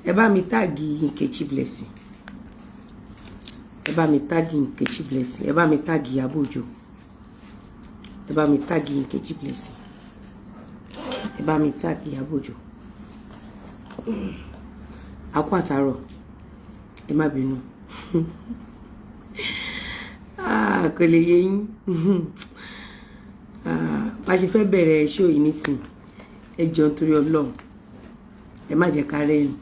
ẹ bá mi tag Nkechi Blessing. Ẹ bá mi tag Nkechi Blessing. Ẹ bá mi tag Iyabo Ojo. Ẹ bá mi tag Nkechi Blessing. Ẹ bá mi tag Iyabo Ojo. Àkú àtàárọ̀. Ẹ má bínú. Kò lè yé yín. Bá ṣe fẹ́ bẹ̀rẹ̀ show yìí nísìn. Ẹ jọ̀ọ́ nítorí Ọlọ́run. Ẹ má jẹ́ ká rẹ́rìn.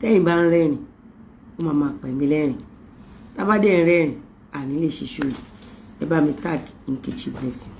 Tẹ́yin bá ń rẹ́rìn, ó máa pa mí lẹ́rìn. Tá bá dé ń rẹ́rìn, àní lè ṣe show yìí. Ẹ bá mi tag Nkechi Blessing.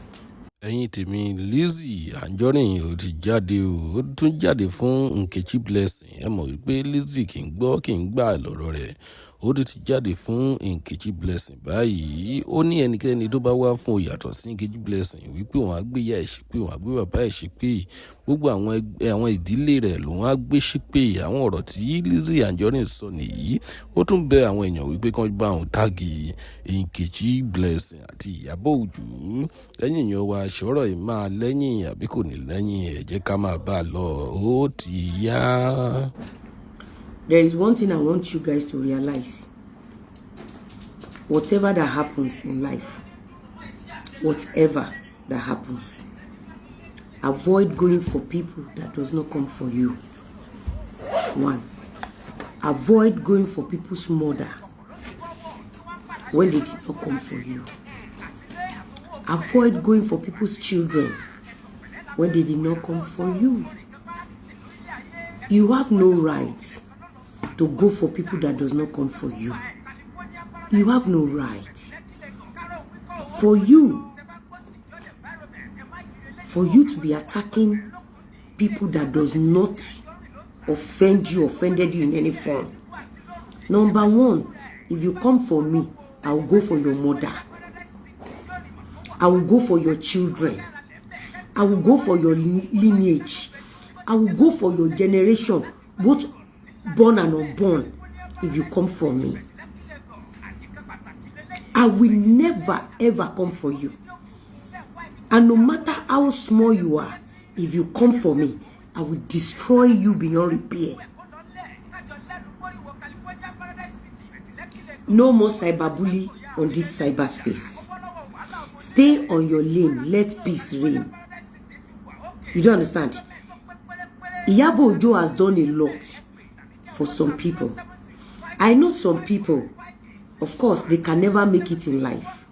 Ẹ̀yin tèmi Lizzy Anjorin ó ti jáde ó tún jáde fún Nkechi Blessing. Ẹ mọ̀ wípé Lizzy kì í gbọ́ kì í gbà lọ́rọ̀ rẹ̀. Ó ti jáde fún Nkechi Blessing báyìí. Ó ní ẹnikẹ́ni tó bá wá fún ìyàtọ̀ sí Nkechi Blessing wípé wọ́n á gbé ìyá ẹ̀ ṣépè, wọ́n á gbé bàbá ẹ̀ ṣépè. Gbogbo àwọn ìdílé rẹ̀ ló wọ́n á gbé ṣépè. Àwọn ọ̀rọ̀ tí Lizzy Anjorin sọ nìyí. Ó tún bẹ àwọn èèyàn wípé kán bá òun táàgì Nkechi Blessing àti Iyabo Ojo. Ẹ̀yin èèyàn wa ṣọ́rọ̀ yìí máa lẹ́yìn àbí kò ní lẹ́yìn, ẹ jẹ́ ká máa bá a lọ. Ó ti yá. There is one thing I want you guys to realize. Whatever that happens in life, whatever that happens, avoid going for people that does not come for you. One, avoid going for people's mother when they did not come for you. Avoid going for people's children when they did not come for you. You have no right to go for people that does not come for you. You have no right. For you to be attacking people that does not offended you in any form. Number one, if you come for me, I will go for your mother. I will go for your children. I will go for your lineage. I will go for your generation, both born and unborn, if you come for me. I will never ever come for you. And no matter how small you are, if you come for me, I will destroy you beyond repair. No more cyberbully on this cyberspace. Stay on your lane. Let peace reign. You don't understand? Iyabo Ojo has done a lot for some people. I know some people, of course, they can never make it in life.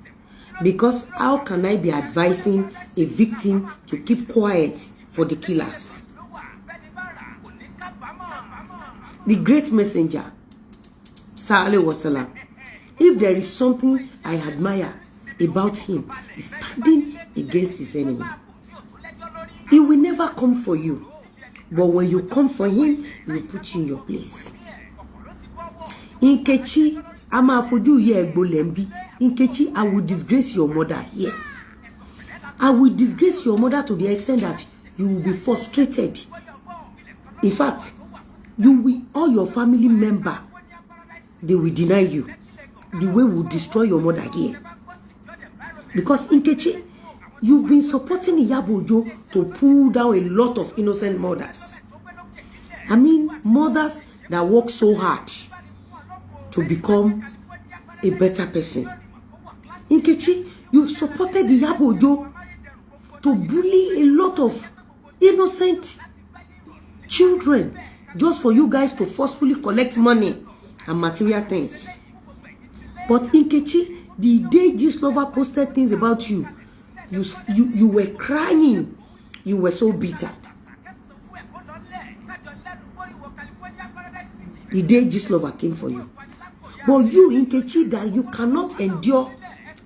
Because how can I be advising a victim to keep quiet for the killers? The great messenger, Sallallahu Alaihi Wasallam, if there is something I admire about him, is standing against his enemy. He will never come for you. But when you come for him, he will put you in your place. Nkechi, Nkechi, I will disgrace your mother here. I will disgrace your mother to the extent that you will be frustrated. In fact, you will, all your family member, they will deny you. The way will destroy your mother here. Because Nkechi, you've been supporting Iyabo Ojo to pull down a lot of innocent mothers. I mean, mothers that work so hard to become a better person. Nkechi, you've supported Iyabo Ojo to bully a lot of innocent children just for you guys to forcefully collect money and material things. But Nkechi, the day this lover posted things about you, you were crying. You were so bitter. The day this lover came for you. But you, Nkechi, that you cannot endure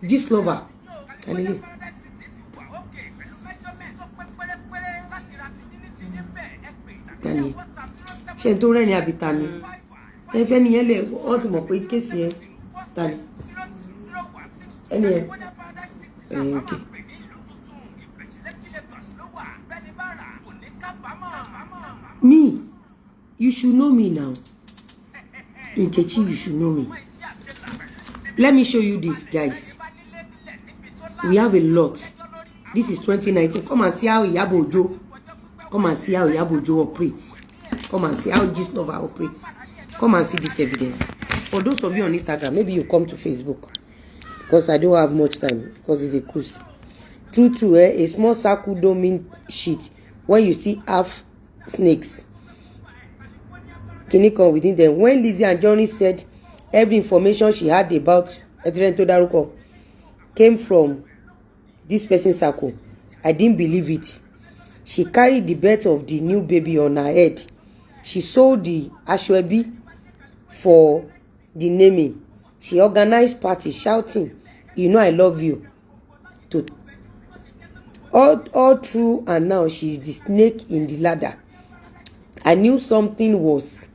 this lover. Tani. Ṣé tó rẹ́rìn àbí tani. Ẹ fẹ́ nìyẹn lè wọ́n ti mọ̀ pé kéèsì yẹn tani. Ẹni ẹ. Okay. Me, you should know me now. Nkechi, you should know me. Let me show you this, guys. We have a lot. This is 2019. Come and see how Iyabo Ojo. Come and see how Iyabo Ojo operates. Come and see how this lover operates. Come and see this evidence. For those of you on Instagram, maybe you come to Facebook, because I don't have much time, because it's a cruise. True, a small circle don't mean shit when you see half snakes. Can you come within them? When Lizzy Anjorin said every information she had about Etirento Daruko came from this person's circle, I didn't believe it. She carried the birth of the new baby on her head. She sold the ASHEWO for the naming. She organized parties shouting, "You know I love you." To all true, and now she's the snake in the ladder. I knew something was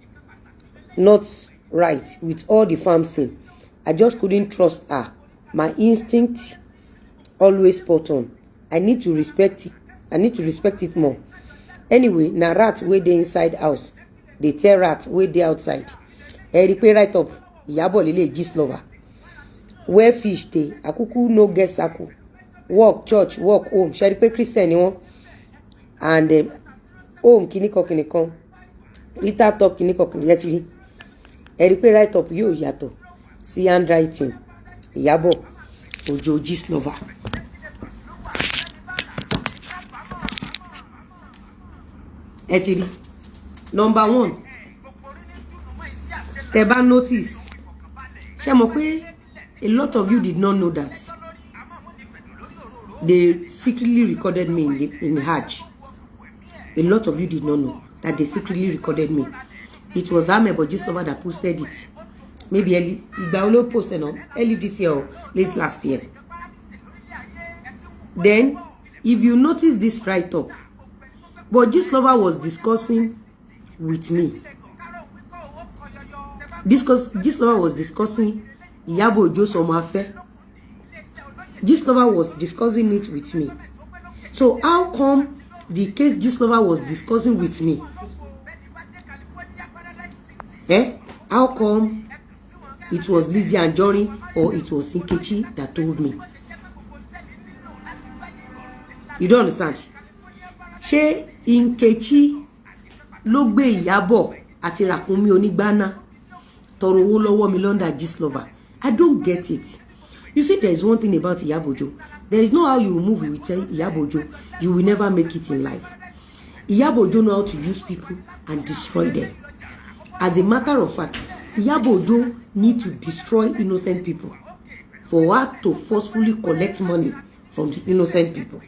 not right with all the farm scene. I just couldn't trust her. My instinct always spot on. I need to respect it more. Anyway, na rat wey dey inside house, they tell rat wey dey outside. Pay right up, Iyabo lele gist lover. Where fish dey, akuku no get circle. Work church, work home. Pay Christian ni won. And home kiniko. Rita talk kiniko yetiri. Pay right up yo yato. See handwriting. Iyabo Ojo gist lover. Etiri. Number 1. Teba notice. Ṣé mọ̀ pé a lot of you did not know that they secretly recorded me in Hajj. A lot of you did not know that they secretly recorded me. It was Amebo gist lover that posted it. Maybe early posted early this year or late last year. Then, if you notice this write-up, but gist lover was discussing with me. Gist lover was discussing Iyabo Ojo Somafe. Gist lover was discussing it with me. So how come the case gist lover was discussing with me? How come it was Lizzy Anjorin or it was NKECHI that told me? You don't understand? Ṣé NKECHI ló gbé Iyabo àti Ràkúnmí onígbáná tọrọ owó lọ́wọ́ mi London gist lover? I don't get it. You see, there is one thing about Iyabo Ojo. There is no how you move with Iyabo Ojo. You will never make it in life. Iyabo Ojo know how to use people and destroy them. As a matter of fact, Iyabo Ojo need to destroy innocent people for her to forcefully collect money from the innocent people.